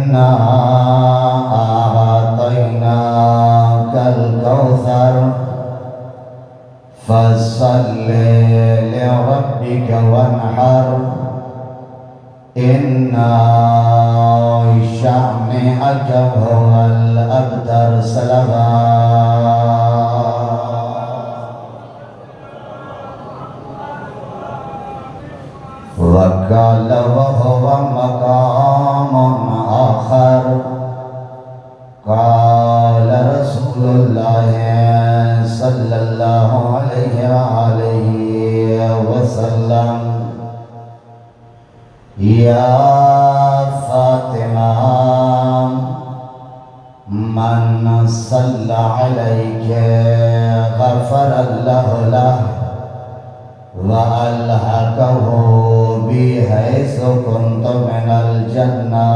إنا أعطيناك الكوثر فصل لربك وانحر إن شانئك هو الأبتر. وقال وهو مقام آخر قال رسول الله صلى الله عليه وآله وسلم يا فاطمة من صلى عليك غفر الله له وألحقه بحيث كنت من الجنة.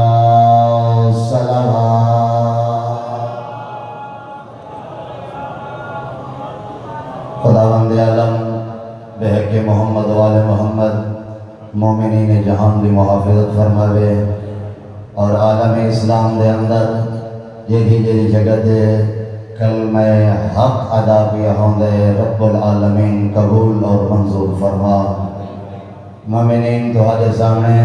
صلوات. خداوند عالم بحق محمد وآل محمد مومنین جہان دی محافظت فرماوے اور عالم اسلام دے اندر جیدی جگہ دے کلمہ حق ادا کیا ہوندے رب العالمین قبول اور منظور فرما. مومنین تہاڈے سامنے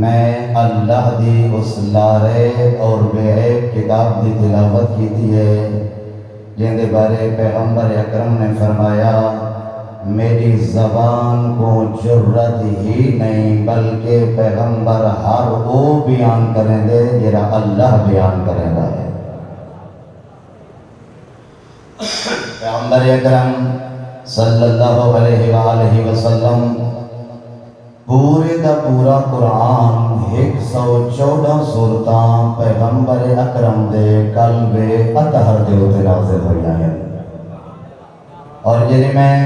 میں اللہ دی اس لارے اور بے عیب کتاب دی تلاوت کیتی ہے جن دے بارے پیغمبر اکرم نے فرمایا میری زبان کو جرت ہی نہیں بلکہ پیغمبر ہر وہ بیان کریں دے جرا اللہ بیان کریں دا ہے. پیغمبر اکرم صلی اللہ علیہ وآلہ وسلم پورے دا پورا قرآن 114 سورتاں پیغمبر اکرم دے قلب اطہر دے اتے نازل ہوئی ہیں. اور جنہیں میں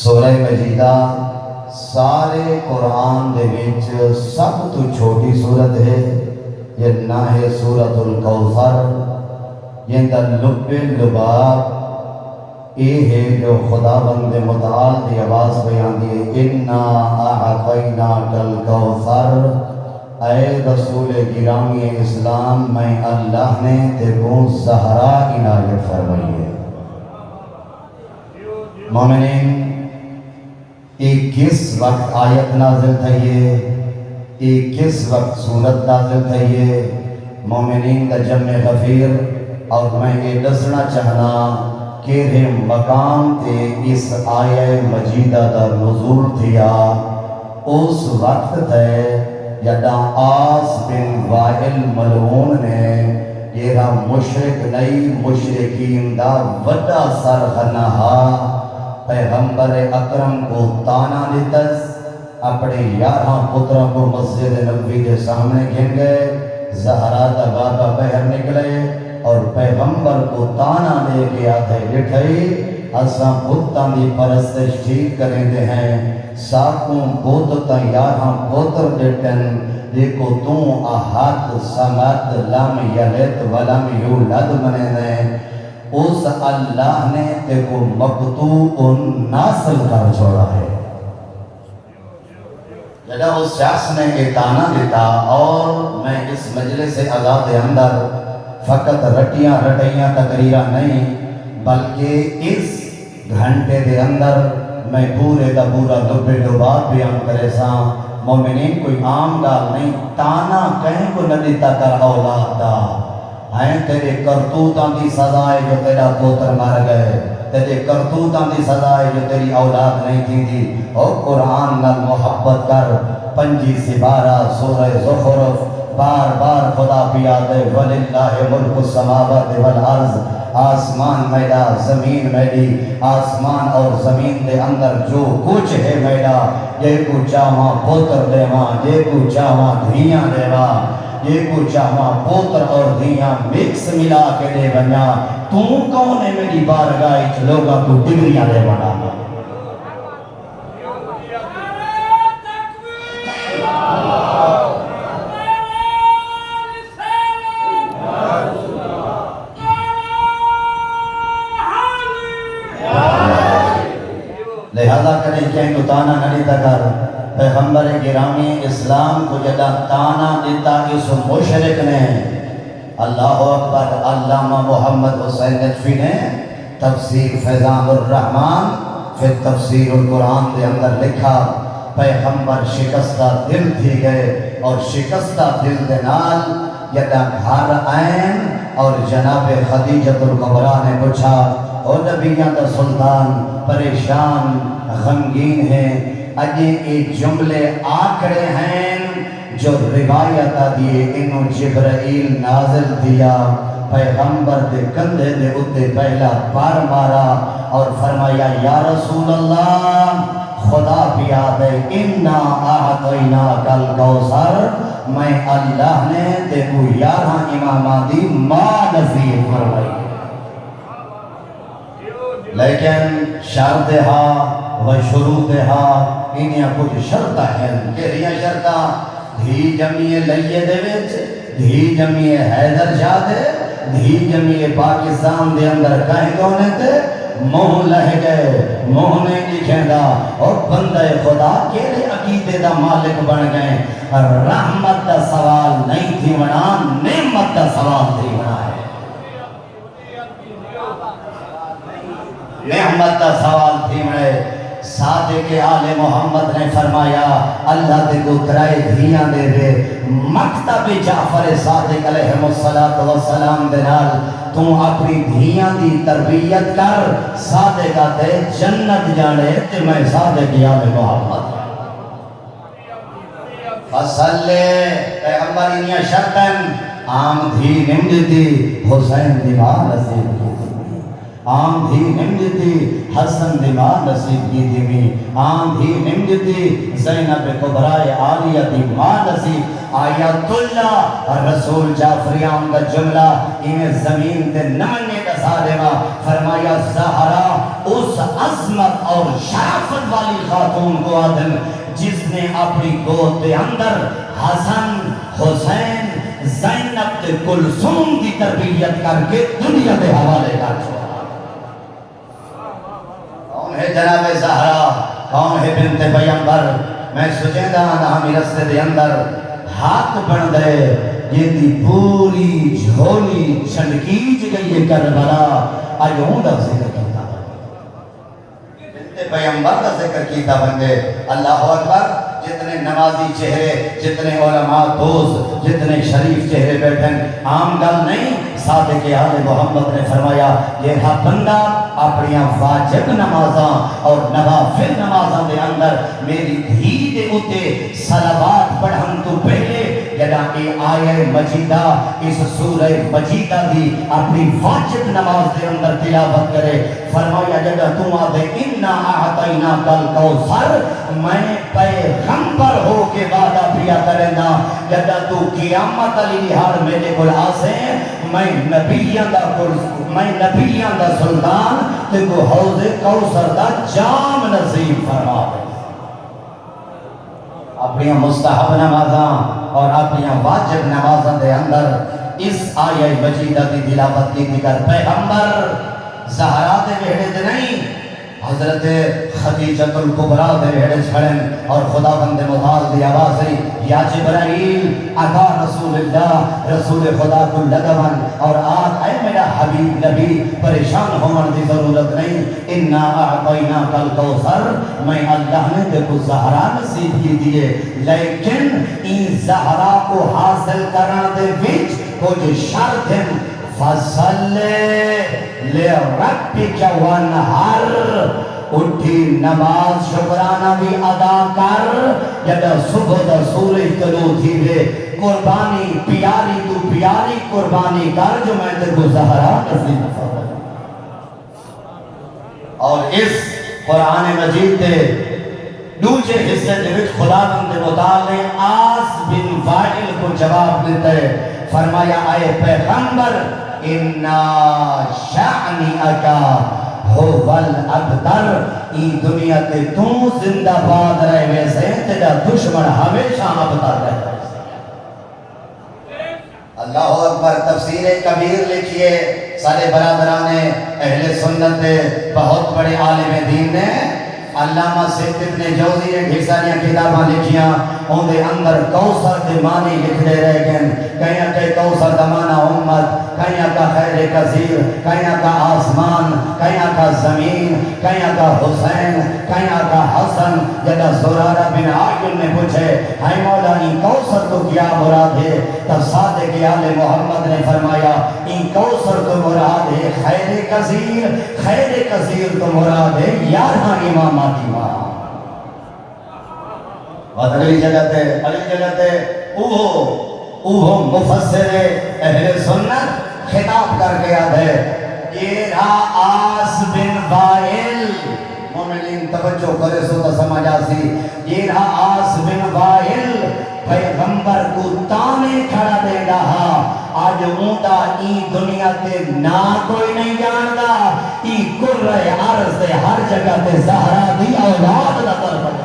سورہ مجیدہ سارے قرآن دے وچ سب تو چھوٹی سورت ہے یہ نہ ہے سورۃ الکوثر. یہ دا لب لباب یہ ہے جو خداوند متعال دی آواز بیان دیئے انا اعطیناک الکوثر. اے رسول گرامی اسلام میں اللہ نے تیرے زہرا عنایت فرمائی ہے. مومنین ایک کس وقت آیت نازل تھئیے ایک کس وقت سورت نازل تھئیے مومنین دا جمع غفیر. اور میں یہ دسنا چاہنا کہ مقام تے اس آیہ مجیدہ دا نزول تھیا اس وقت تھے جدا آس بن وائل ملعون نے یہ مشرک نئی مشرکین دا وڈا سرخنہا پیغمبر اکرم کو تانا دیتس. اپنے 11 پتروں کو مسجد نبوی کے سامنے گھن گئے. زہرا دا بابا بہر نکلے اور پیغمبر کو تانا دے کے آتے لٹھائی اساں بتاں دی پرستش ٹھیک کریں دے ہیں ساکوں بوتتا 11 پوتر دیٹن دیکھو توں احد سمت لم یلد ولم یولد منے دیں. اس اللہ نے تے کو مقتوع ناسل کر چھوڑا ہے. جدا اس شخص نے ایک تانا دیتا اور میں اس مجلس عذاب دے اندر فقط رٹیاں رٹیاں تقریرہ نہیں بلکہ اس گھنٹے دے اندر میں پورے دا پورا لب لباب بیان کرے ساں. مومنین کوئی عام گال نہیں تانا کہیں کو نہ دیتا کر اولاد دا ہیں تیرے کرتوتاں دی سزائے جو تیرا پوتر مر گئے تیرے کرتوتاں دی سزائے جو تیری اولاد نہیں تھی دی. اور قرآن نال محبت کر 5 سپارہ سورہ زخرف بار بار خدا پیا دے وَلِلَّهِ مُلْكُ السَّمَاوَاتِ وَالْأَرْضِ. آسمان میڈا زمین میڈی آسمان اور زمین دے اندر جو کچھ ہے میڈا یہ کو چاہاں پوتر دے ماں یہ کو چاہاں دھیاں دے ماں یہ کو چاہاں پوتر اور دھیاں مکس ملا کے دے بنیا. تم کون ہے میری بارگاہ لوگاں کو ڈگریاں دے بنا. لہذا کریں کہیں تو تانا نہ دیتا کر پیغمبر گرامی اسلام کو جدا تانا دیتا اس مشرک نے، اللہ اکبر، علامہ محمد حسین ندوی نے تفسیر فیضان الرحمن پھر تفسیر القرآن دے اندر لکھا پیغمبر شکستہ دل تھی گئے اور شکستہ دل دے نال جدا گھر آئین اور جناب خدیجۃ الکبریٰ نے پوچھا او نبیان دا سلطان پریشان غمگین ہیں، اجے ایک جملے آکڑے ہیں جو روایت دیئے انہوں جبرائیل نازل دیا، پیغمبر دے کندھے دے اتے پہلا بار مارا اور فرمایا یا رسول اللہ خدا بیاد ہے اِنَّا أَعْطَيْنَاكَ الْكَوْثَرَ، میں اللہ نے دیکھو 11 اماماتی ماں نصیب فرمائی، لیکن شرط ہاں و شروط ہاں انہیں کچھ شرط ہیں کہ ریا شرطہ دھی جمعی لئیے دے وچ، دھی جمعی حیدر شاہ دے، دھی جمعی پاکستان دے اندر کہیں دونے تے موہ لہ گئے، موہ نہیں لکھیں دا اور بندہ خدا کیلے عقیدے دا مالک بن گئے، رحمت دا سوال نہیں تھی بنا، نعمت دا سوال تھی بنا ہے، نعمت دا سوال تھی بنا ہے۔ صادق آل محمد نے فرمایا اللہ دے کو ترائے دھیاں دے دے، مکتب جعفر صادق علیہ السلام دے نال تو اپنی دھیاں دی تربیت کر، صادقہ تے جنت جانے تے میں صادق آل محمد فصلے پیغمبر انیا شرطن عام دھی نمجتی حسین دیماں نصیب کی، عام دھی نمجتی حسن دیماں نصیب کی دیمی، عام دھی نمجتی زینب کبرائے عالیہ دیماں نصیب، آیت اللہ رسول جعفریان کا جملہ انہیں زمین دے نمنے کا سالمہ فرمایا زہرا اس عظمت اور شرافت والی خاتون کو آدم جس نے اپنی گود دے اندر حسن حسین زینب دے کلثوم کی تربیت کر کے دنیا دے حوالے کر چھوڑا۔ کون ہے جناب زہرا، کون ہے بنت پیغمبر، میں سجیدہ نامی رستے دے اندر ہاتھ بن دے یہ دی پوری جھولی چھنکیج گئی کربلا، آئیوں دا ذکر کیتا بنت پیغمبر دا ذکر کیتا بندے، اللہ اکبر، جتنے نمازی چہرے، جتنے علماء دوست، جتنے شریف چہرے بیٹھیں، عام گل نہیں، صادق آل محمد نے فرمایا یہ تھا بندہ اپنی واجب نمازاں اور نوافل نمازاں دے اندر میری دھی دے اتے صلوات پڑھن تو پہلے جدا اے آیہ مجیدہ اس سورہ مجیدہ دی اپنی واجب نماز دے اندر تلاوت کرے، فرمایا جدا تم آدھے اِنَّا أَعْطَيْنَاكَ الْكَوْثَرَ، میں پیغمبر ہو کے وعدہ پیا کرنا جدا تو قیامت علی لحاظ میرے گل آسیں، میں نبیان دا سلطان تے کو حوض کوثر دا جام نصیب فرما دے۔ اپنی مستحب نمازاں اور اپنی واجب نمازاں دے اندر اس آیہ مجیدہ دی تلاوت کی دیگر پیغمبر زہرا دے بیڑے دے نہیں، حضرت خدیجۃ الکبریٰ دے بیڑے چھڑن اور خدا بند مطال دی آوازی یا جبرائیل آقا رسول اللہ رسول خدا کو لگون اور آج اے میرا حبیب نبی پریشان ہومن دی ضرورت نہیں، اِنَّا أَعْطَيْنَاكَ الْكَوْثَرَ، میں اللہ نے دیکھو زہرا نصیب کی دیئے، لیکن ان زہرا کو حاصل کرنا دے وچ کچھ شرط ہیں، فَصَلِّ لِرَبِّكَ وَانْحَرْ، اٹھی نماز شکرانہ بھی ادا کر، جب صبح دا سورج طلوع تھی وے قربانی پیاری تو پیاری قربانی کر جو میں تے کو زہرا نصیب فرمایا۔ اور اس قرآن مجید دے دوسرے حصے دے وچ خدا بند متعال نے آس بن وائل کو جواب دیتا ہے، فرمایا اے پیغمبر اِنَّا شَعْنِئَكَ هو الابتر، ای دنیا تے تو زندہ باد رہے ویسے تیرا دشمن ہمیشہ ابتر رہے۔ اللہ اکبر، تفسیر کبیر لکھئے سارے برادران اہل سنت بہت بڑے عالم دین نے علامہ سید ابن جوزی نے ڈھیر ساری کتاباں لکھیاں ان دے اندر کوثر دے معنی لکھتے رہ گئے کہیں کہ کوثر دا معنی امت کہیں کا خیر کثیر کہیں کا آسمان کہیں کا زمین کہیں کا حسین کہیں کا حسن جدا زرارہ بن عاقل نے پوچھے ہے مولا ان کوثر تو کیا مراد ہے تب صادق آل محمد نے فرمایا ان کوثر تو مراد ہے خیر کثیر تو مراد ہے 11 امامات امام اور اگلی جگہ تے اوہ مفسر اہل سنت خطاب کر کے یاد ہے یہ آس بن وائل مومنین توجہ کرے سو تو سمجھ آسی یہ آس بن وائل پیغمبر کو تانے کھڑا دے رہا آج اوندا ای دنیا تے نہ کوئی نہیں جاندا ای کرہ عرض دے ہر جگہ تے زہرا دی اولاد دا طرف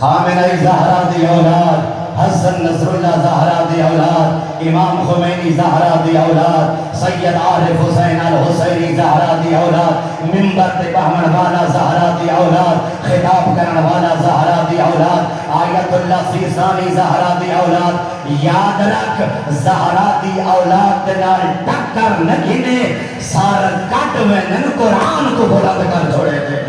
خامنہ زہرا دی اولاد حسن نصر اللہ زہرا دی اولاد امام خمینی زہرا دی اولاد سید عارف حسین الحسینی زہرا دی اولاد منبر تے بہمن والا زہرا دی اولاد خطاب کرن والا زہرا دی اولاد آیت اللہ سیسانی زہرا دی اولاد یاد رکھ زہرا دی اولاد نال ٹکر نگینے سار کٹ وینن قرآن کو بلند کر چھوڑے تھے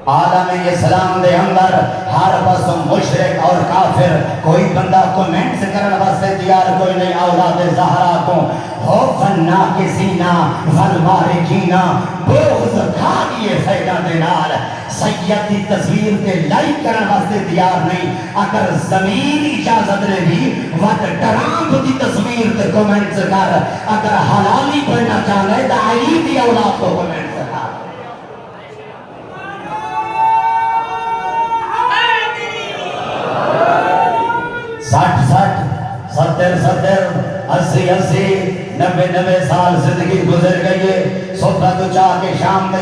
عالم اسلام دے اندر ہر بس مشرک اور کافر کوئی بندہ کومنٹس کرنے واسطے تیار کوئی نہیں اولاد زہرا کو خوفن ناکسینا والمارکینا بغض کھا دیے فیدہ دینار سید دی تصویر کے لائک کرنے واسطے تیار نہیں اگر زمین اجازت لے بھی وقت ٹرامپ دی تصویر تے کومنٹس کر اگر حلالی پڑھنا چاہنے تو علی دی اولاد کو کومنٹس کر 60 80 90 سال زندگی گزر گئی ہے صبح تو چاہ کے شام میں